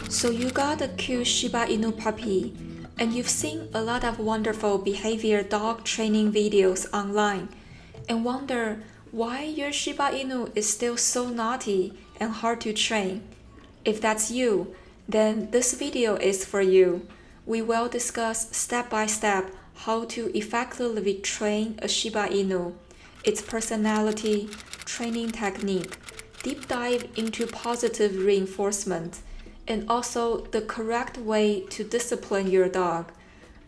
So you got a cute Shiba Inu puppy, and you've seen a lot of wonderful behavior dog training videos online, and wonder why your Shiba Inu is still so naughty and hard to train. If that's you, then this video is for you. We will discuss step by step how to effectively train a Shiba Inu, its personality, training technique, deep dive into positive reinforcement, and also the correct way to discipline your dog.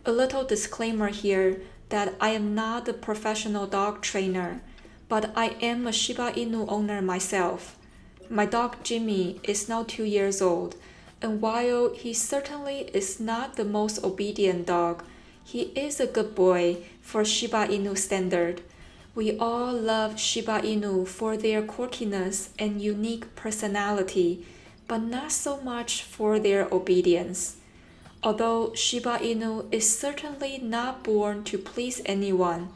A little disclaimer here that I am not a professional dog trainer, but I am a Shiba Inu owner myself. My dog Jimmy is now 2 years old, and while he certainly is not the most obedient dog, he is a good boy for Shiba Inu standard. We all love Shiba Inu for their quirkiness and unique personality, but not so much for their obedience. Although Shiba Inu is certainly not born to please anyone,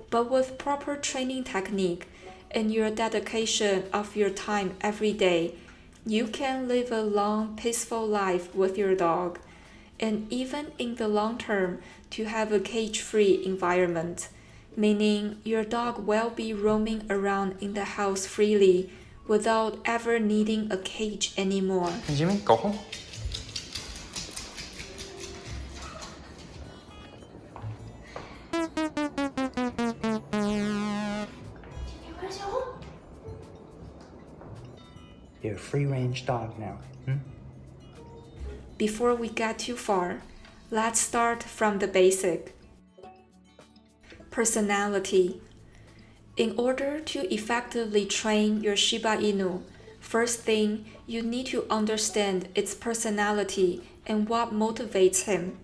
but with proper training technique and your dedication of your time every day, you can live a long, peaceful life with your dog, and even in the long term, to have a cage-free environment, meaning your dog will be roaming around in the house freely without ever needing a cage anymore. Hey Jimmy, go home. Where's your home? You're a free-range dog now. Before we get too far, let's start from the basic. Personality. In order to effectively train your Shiba Inu, first thing, you need to understand its personality and what motivates him.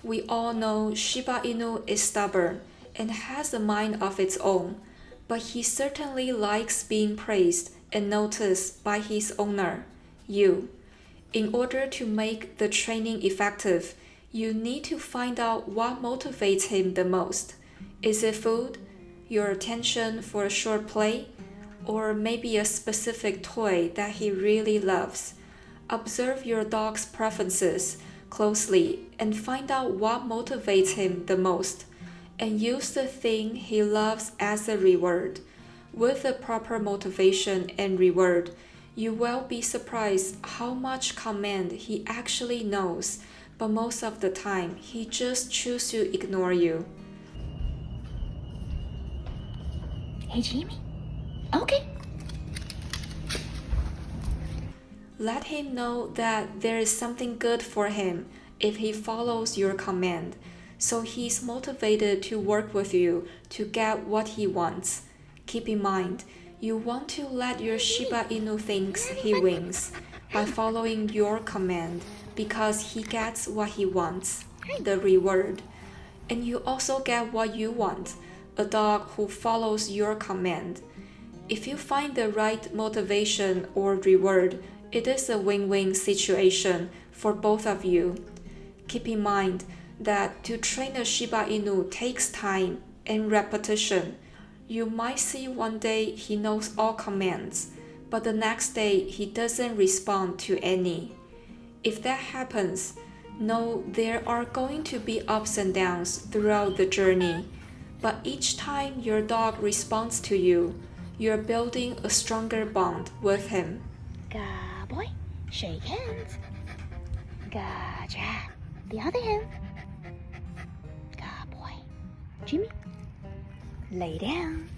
We all know Shiba Inu is stubborn and has a mind of its own, but he certainly likes being praised and noticed by his owner, you. In order to make the training effective, you need to find out what motivates him the most. Is it food, your attention for a short play, or maybe a specific toy that he really loves? Observe your dog's preferences closely and find out what motivates him the most, and use the thing he loves as a reward. With the proper motivation and reward, you will be surprised how much command he actually knows, but most of the time he just chooses to ignore you. Hey, Jimmy. Okay. Let him know that there is something good for him if he follows your command, so he's motivated to work with you to get what he wants. Keep in mind, you want to let your Shiba Inu thinks he wins by following your command because he gets what he wants, the reward. And you also get what you want, a dog who follows your command. If you find the right motivation or reward, it is a win-win situation for both of you. Keep in mind that to train a Shiba Inu takes time and repetition. You might see one day he knows all commands, but the next day he doesn't respond to any. If that happens, know there are going to be ups and downs throughout the journey, but each time your dog responds to you, you're building a stronger bond with him. Good boy. Shake hands. Good job. The other hand. Good boy. Jimmy. Lay down.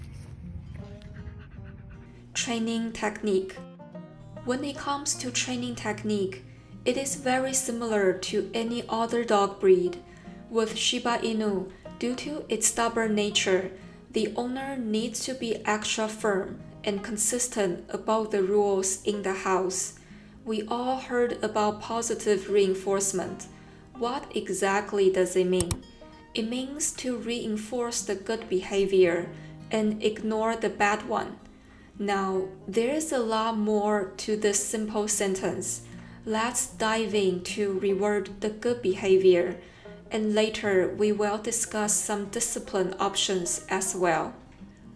Training technique. When it comes to training technique, it is very similar to any other dog breed. With Shiba Inu, due to its stubborn nature, the owner needs to be extra firm and consistent about the rules in the house. We all heard about positive reinforcement. What exactly does it mean? It means to reinforce the good behavior and ignore the bad one. Now, there is a lot more to this simple sentence. Let's dive in to reward the good behavior, and later we will discuss some discipline options as well.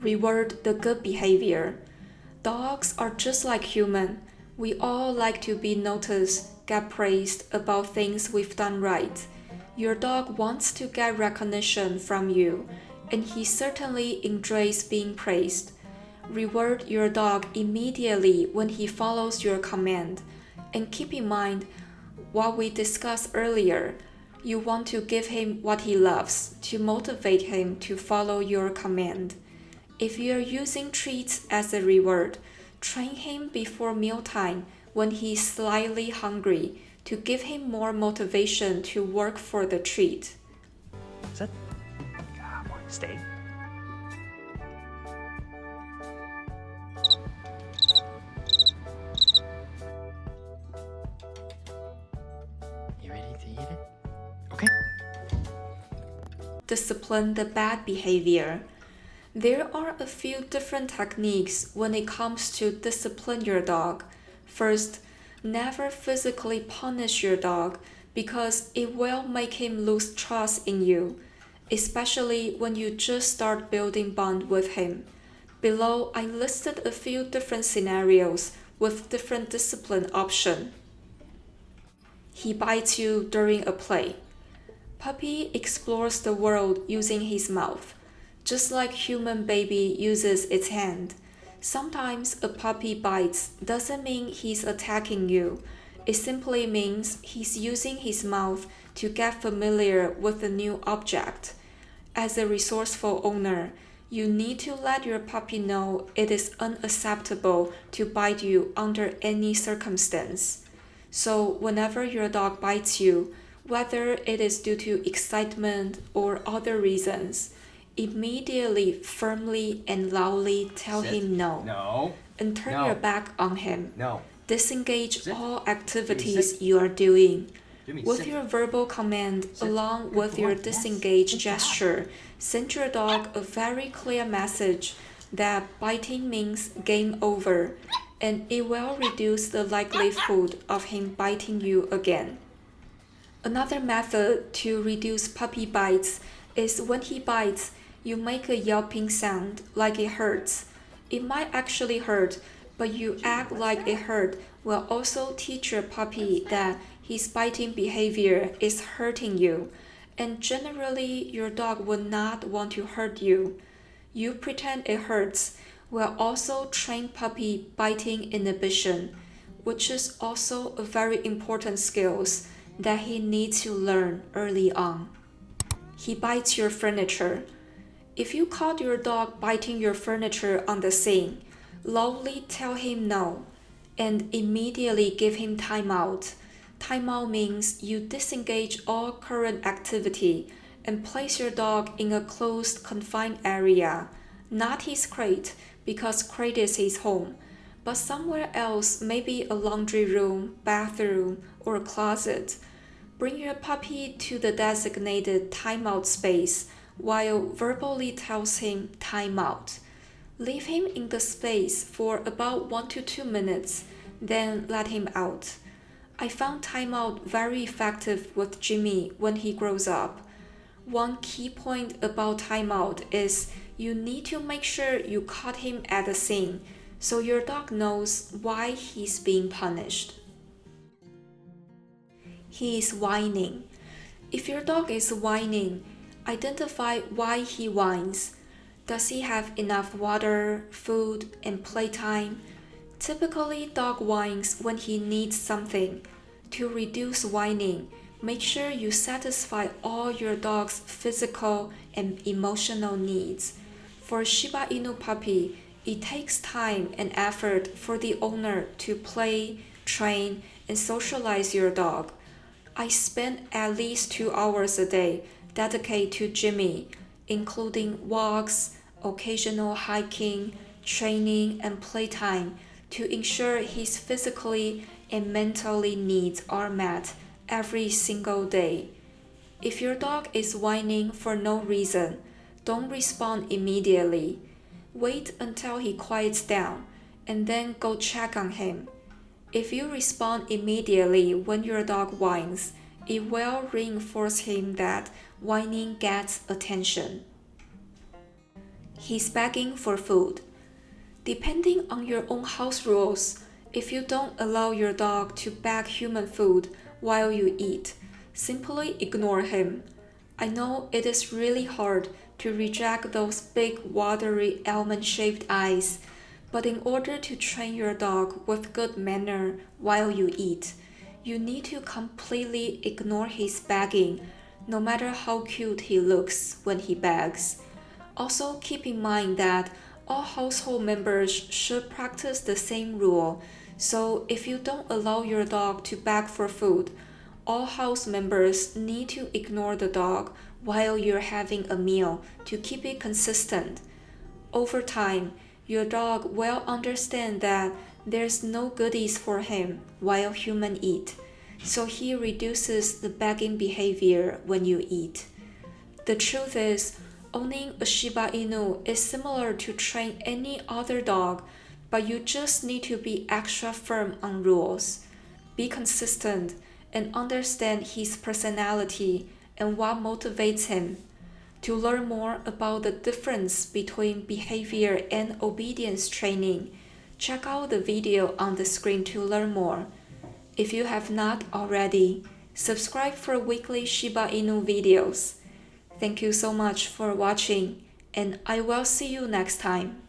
Reward the good behavior. Dogs are just like humans. We all like to be noticed, get praised about things we've done right. Your dog wants to get recognition from you, and he certainly enjoys being praised. Reward your dog immediately when he follows your command, and keep in mind what we discussed earlier. You want to give him what he loves to motivate him to follow your command. If you are using treats as a reward, train him before mealtime when he's slightly hungry to give him more motivation to work for the treat. Sit. Good boy. Stay. You ready to eat it? Okay. Discipline the bad behavior. There are a few different techniques when it comes to discipline your dog. First, never physically punish your dog because it will make him lose trust in you, especially when you just start building bond with him. Below, I listed a few different scenarios with different discipline options. He bites you during a play. Puppy explores the world using his mouth, just like human baby uses its hand. Sometimes a puppy bites doesn't mean he's attacking you. It simply means he's using his mouth to get familiar with a new object. As a resourceful owner, you need to let your puppy know it is unacceptable to bite you under any circumstance. So whenever your dog bites you, whether it is due to excitement or other reasons, immediately, firmly, and loudly tell Sit. him no. No. And turn No. your back on him. No. Disengage Sit. all Jimmy, activities sit. you are doing. Jimmy, With sit. your verbal command, Sit. along Good with boy. your Yes. disengage Good job. gesture, send your dog a very clear message that biting means game over, and it will reduce the likelihood of him biting you again. Another method to reduce puppy bites is when he bites, you make a yelping sound like it hurts. It might actually hurt, but you act like it hurt will also teach your puppy that his biting behavior is hurting you, and generally your dog will not want to hurt you. You pretend it hurts will also train puppy biting inhibition, which is also a very important skill that he needs to learn early on. He bites your furniture. If you caught your dog biting your furniture on the scene, loudly tell him no and immediately give him timeout. Timeout means you disengage all current activity and place your dog in a closed, confined area, not his crate because crate is his home, but somewhere else, maybe a laundry room, bathroom, or a closet. Bring your puppy to the designated timeout space while verbally tells him timeout. Leave him in the space for about 1 to 2 minutes, then let him out. I found timeout very effective with Jimmy when he grows up. One key point about timeout is you need to make sure you caught him at the scene so your dog knows why he's being punished. He is whining. If your dog is whining, identify why he whines. Does he have enough water, food, and playtime? Typically, dog whines when he needs something. To reduce whining, make sure you satisfy all your dog's physical and emotional needs. For a Shiba Inu puppy, it takes time and effort for the owner to play, train, and socialize your dog. I spend at least 2 hours a day dedicated to Jimmy, including walks, occasional hiking, training, and playtime to ensure his physically and mentally needs are met every single day. If your dog is whining for no reason, don't respond immediately. Wait until he quiets down and then go check on him. If you respond immediately when your dog whines, it will reinforce him that whining gets attention. He's begging for food. Depending on your own house rules, if you don't allow your dog to beg human food while you eat, simply ignore him. I know it is really hard to reject those big, watery, almond-shaped eyes, but in order to train your dog with good manner while you eat, you need to completely ignore his begging, no matter how cute he looks when he begs. Also, keep in mind that all household members should practice the same rule, so if you don't allow your dog to beg for food, all house members need to ignore the dog while you're having a meal to keep it consistent. Over time, your dog will understand that there's no goodies for him while humans eat, so he reduces the begging behavior when you eat. The truth is, owning a Shiba Inu is similar to train any other dog, but you just need to be extra firm on rules. Be consistent and understand his personality and what motivates him. To learn more about the difference between behavior and obedience training, check out the video on the screen to learn more. If you have not already, subscribe for weekly Shiba Inu videos. Thank you so much for watching, and I will see you next time.